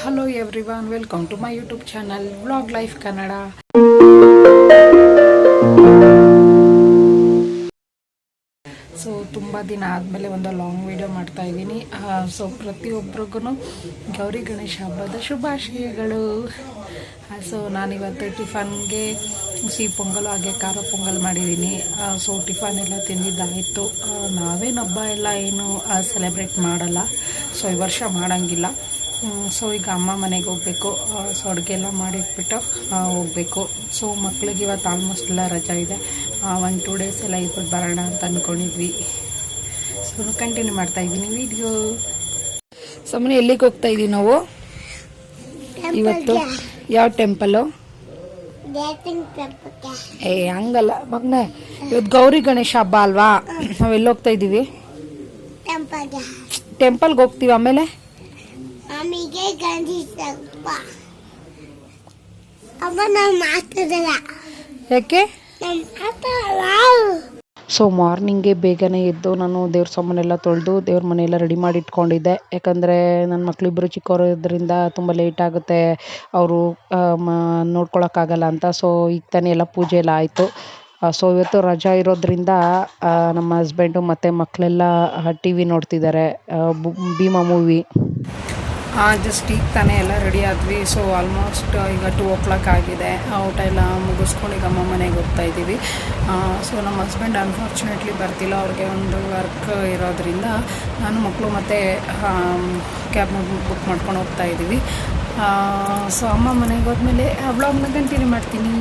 Hello everyone, welcome to my YouTube channel vlog life Kannada. So ತುಂಬ ದಿನ ಆದಮೇಲೆ ಒಂದು ಲಾಂಗ್ ವಿಡಿಯೋ ಮಾಡ್ತಾ ಇದ್ದೀನಿ. ಸೊ ಪ್ರತಿಯೊಬ್ಬರಿಗೂ ಗೌರಿ ಗಣೇಶ ಹಬ್ಬದ ಶುಭಾಶಯಗಳು. ಸೊ ನಾನಿವತ್ತು ಟಿಫನ್ಗೆ ಸಿಹಿ ಪೊಂಗಲ್ ಹಾಗೆ ಖಾರ ಪೊಂಗಲ್ ಮಾಡಿದ್ದೀನಿ. ಸೊ ಟಿಫನ್ ಎಲ್ಲ ತಿಂದಿದ್ದಾಯಿತು. ನಾವೇನು ಹಬ್ಬ ಎಲ್ಲ ಏನು ಸೆಲೆಬ್ರೇಟ್ ಮಾಡಲ್ಲ, ಸೊ ಈ ವರ್ಷ ಮಾಡೋಂಗಿಲ್ಲ. ಸೊ ಈಗ ಅಮ್ಮ ಮನೆಗೆ ಹೋಗಬೇಕು. ಸೊ ಅಡುಗೆ ಎಲ್ಲ ಮಾಡಿಟ್ಬಿಟ್ಟು ಹೋಗಬೇಕು. ಸೊ ಮಕ್ಳಿಗೆ ಇವತ್ತು ಆಲ್ಮೋಸ್ಟ್ ಎಲ್ಲ ರಜಾ ಇದೆ. 1-2 ಡೇಸ್ ಎಲ್ಲ ಇದ್ಬಿಟ್ಟು ಬರೋಣ ಅಂತ ಅಂದ್ಕೊಂಡಿದ್ವಿ. ಸೊ ಕಂಟಿನ್ಯೂ ಮಾಡ್ತಾಯಿದ್ದೀನಿ ವಿಡಿಯೋ. ಸುಮ್ಮನೆ ಎಲ್ಲಿಗೆ ಹೋಗ್ತಾ ಇದ್ದೀವಿ ನಾವು ಇವತ್ತು? ಯಾವ ಟೆಂಪಲ್ಲು? ಹಂಗಲ್ಲ ಮಗನೇ, ಇವತ್ತು ಗೌರಿ ಗಣೇಶ ಹಬ್ಬ ಅಲ್ವಾ, ನಾವು ಎಲ್ಲಿ ಹೋಗ್ತಾ ಇದ್ದೀವಿ? ಟೆಂಪಲ್ಗೆ ಹೋಗ್ತೀವಿ. ಆಮೇಲೆ ಯಾಕೆ? ಸೊ ಮಾರ್ನಿಂಗೇ ಬೇಗನೆ ಎದ್ದು ನಾನು ದೇವ್ರ ಸಾಮಾನೆಲ್ಲ ತೊಳೆದು ದೇವ್ರ ಮನೆಯೆಲ್ಲ ರೆಡಿ ಮಾಡಿ ಇಟ್ಕೊಂಡಿದ್ದೆ. ಯಾಕಂದರೆ ನನ್ನ ಮಕ್ಕಳಿಬ್ಬರು ಚಿಕ್ಕವರು ಇದ್ದರಿಂದ ತುಂಬ ಲೇಟ್ ಆಗುತ್ತೆ, ಅವರು ನೋಡ್ಕೊಳಕ್ಕಾಗಲ್ಲ ಅಂತ. ಸೊ ಈಗ ತಾನೇ ಎಲ್ಲ ಪೂಜೆ ಎಲ್ಲ ಆಯಿತು. ಸೊ ಇವತ್ತು ರಜಾ ಇರೋದ್ರಿಂದ ನಮ್ಮ ಹಸ್ಬೆಂಡು ಮತ್ತು ಮಕ್ಕಳೆಲ್ಲ TV ನೋಡ್ತಿದ್ದಾರೆ, ಭೀಮಾ ಮೂವಿ. ಜಸ್ಟ್ ಈಗ ತಾನೇ ಎಲ್ಲ ರೆಡಿ ಆದ್ವಿ. ಸೊ ಆಲ್ಮೋಸ್ಟ್ ಈಗ 2 o'clock ಆಗಿದೆ. ಊಟ ಎಲ್ಲ ಮುಗಿಸ್ಕೊಂಡು ಈಗ ಅಮ್ಮ ಮನೆಗೆ ಹೋಗ್ತಾ ಇದ್ದೀವಿ. ಸೊ ನಮ್ಮ ಹಸ್ಬೆಂಡ್ ಅನ್ಫಾರ್ಚುನೇಟ್ಲಿ ಬರ್ತಿಲ್ಲ, ಅವ್ರಿಗೆ ಒಂದು ವರ್ಕ್ ಇರೋದ್ರಿಂದ ನಾನು ಮಕ್ಕಳು ಮತ್ತು ಕ್ಯಾಬ್ನ ಬುಕ್ ಮಾಡ್ಕೊಂಡು ಹೋಗ್ತಾ ಇದ್ದೀವಿ. ಸೊ ಅಮ್ಮ ಮನೆಗೆ ಹೋದ್ಮೇಲೆ ವ್ಲಾಗ್ನ ಕಂಟಿನ್ಯೂ ಮಾಡ್ತೀನಿ.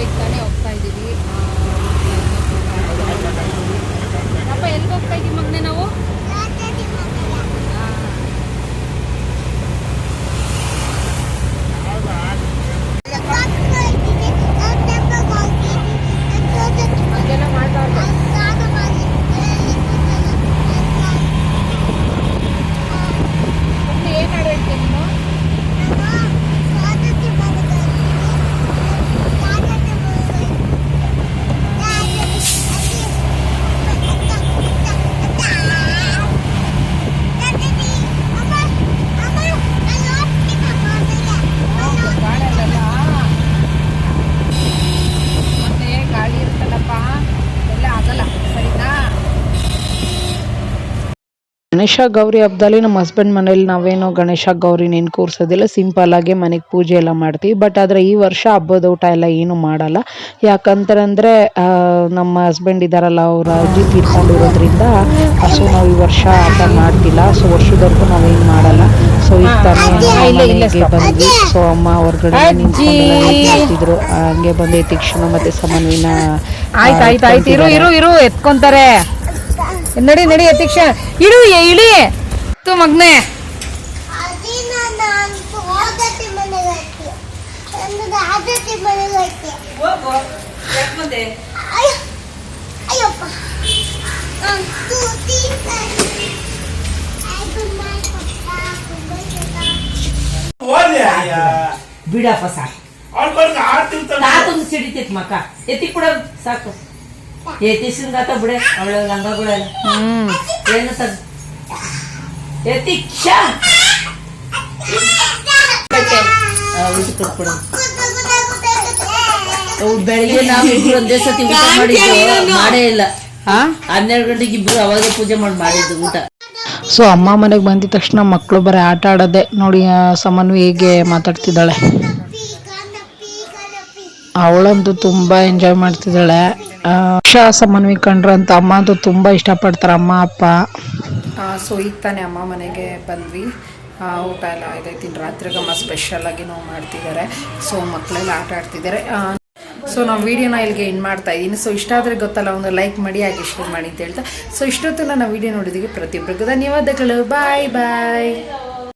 ಈಗ ತಾನೇ ಹೋಗ್ತಾ ಇದ್ದೀವಿ. ಅಪ್ಪ ಎಲ್ಲಿಗೆ ಹೋಗ್ತಾ ಇದ್ದೀವಿ ಮಗನೇ ನಾವು? ಹಾಗೆಲ್ಲ ಮಾಡಬಾರ್ದು. ಏನು ಹಾಡು ಹೇಳ್ತೀನಿ ನೀನು? ಗಣೇಶ ಗೌರಿ ಹಬ್ಬದಲ್ಲಿ ನಮ್ಮ ಹಸ್ಬೆಂಡ್ ಮನೇಲಿ ನಾವೇನೋ ಗಣೇಶ ಗೌರಿನೇನು ಕೂರಿಸೋದಿಲ್ಲ, ಸಿಂಪಲ್ಲಾಗಿ ಮನೆಗೆ ಪೂಜೆ ಎಲ್ಲ ಮಾಡ್ತೀವಿ. ಬಟ್ ಆದರೆ ಈ ವರ್ಷ ಹಬ್ಬದ ಊಟ ಎಲ್ಲ ಏನು ಮಾಡಲ್ಲ. ಯಾಕಂತಂದರೆ ನಮ್ಮ ಹಸ್ಬೆಂಡ್ ಇದ್ದಾರಲ್ಲ, ಅವ್ರ ಅಜ್ಜಿ ತೀರ್ಕೊಂಡಿರೋದ್ರಿಂದ ಸೊ ನಾವು ಈ ವರ್ಷ ಹಬ್ಬ ಮಾಡ್ತಿಲ್ಲ. ಸೊ ವರ್ಷದವರೆಗೂ ನಾವೇನು ಮಾಡಲ್ಲ. ಸೊ ಈಗ ತಾನೇ ಬಂದ್ವಿ. ಸೊ ಅಮ್ಮ ಹೊರಗಡೆ ನಿಂತಿದ್ರು, ಹಂಗೆ ಬಂದು ತೀಕ್ಷಣ ಮತ್ತು ಸಮನ್ವಿನ ಆಯ್ತು ಎತ್ಕೊಂತಾರೆ. ನಡಿ ನಡಿ ಯತೀಕ್ಷ, ಇಳಿ ತು ಮಗ್ನೆ. ಬಿಡಪ್ಪ ಸಾಕು, ಸಿಡಿತೈತ್ ಮಕ್ಕ ಎತ್ತಿ ಕೂಡ ಸಾಕು. ಎತ್ತಿಸಿಂಗಾತ ಬಿಡೆ ಅವಳ ಲಂಗಗಳೆಲ್ಲ ಏನು ತಗ ಎತ್ತಿಕ್ಷ ಕೊಟ್ಬಿಡ. ಬೆಳಿಗ್ಗೆ ನಾವು ಇಬ್ರು ಒಂದೇ ಸತಿ ಊಟ ಮಾಡಿದ್ದು ಮಾಡೇ ಇಲ್ಲ. 12 ಗಂಟೆಗೆ ಇಬ್ರು ಅವಾಗ ಪೂಜೆ ಮಾಡಿದ್ದು ಊಟ. ಸೊ ಅಮ್ಮ ಮನೆಗೆ ಬಂದಿದ ತಕ್ಷಣ ಮಕ್ಕಳು ಬರೀ ಆಟ ಆಡೋದೆ ನೋಡಿ. ಸಮನ್ವಿ ಹೇಗೆ ಮಾತಾಡ್ತಿದ್ದಾಳೆ, ಅವಳಂತೂ ತುಂಬ ಎಂಜಾಯ್ ಮಾಡ್ತಿದ್ದಾಳೆ. ಸಮನ್ವಿ ಕಂಡ್ರೆ ಅಂತ ಅಮ್ಮ ಅಂತೂ ತುಂಬ ಇಷ್ಟಪಡ್ತಾರೆ, ಅಮ್ಮ ಅಪ್ಪ. ಸೊ ಈಗ ತಾನೇ ಅಮ್ಮ ಮನೆಗೆ ಬಂದ್ವಿ. ಊಟ ಎಲ್ಲ ಆಯ್ತಾಯ್ತು. ರಾತ್ರಿಗಮ್ಮ ಸ್ಪೆಷಲಾಗಿ ನಾವು ಮಾಡ್ತಿದ್ದಾರೆ. ಸೊ ಮಕ್ಕಳೆಲ್ಲ ಆಟ ಆಡ್ತಿದ್ದಾರೆ. ಸೊ ನಾವು ವೀಡಿಯೋನ ಇಲ್ಲಿಗೆ ಎಂಡ್ ಮಾಡ್ತಾ ಇದ್ದೀನಿ. ಸೊ ಇಷ್ಟ ಆದರೆ ಗೊತ್ತಲ್ಲ, ಒಂದು ಲೈಕ್ ಮಾಡಿ ಹಾಗೆ ಶೇರ್ ಮಾಡಿ ಅಂತ ಹೇಳ್ತಾ, ಸೊ ಇಷ್ಟೊತ್ತು ನಾನು ವೀಡಿಯೋ ನೋಡಿದ್ದಕ್ಕೆ ಪ್ರತಿಯೊಬ್ಬರಿಗೂ ಧನ್ಯವಾದಗಳು. ಬಾಯ್ ಬಾಯ್.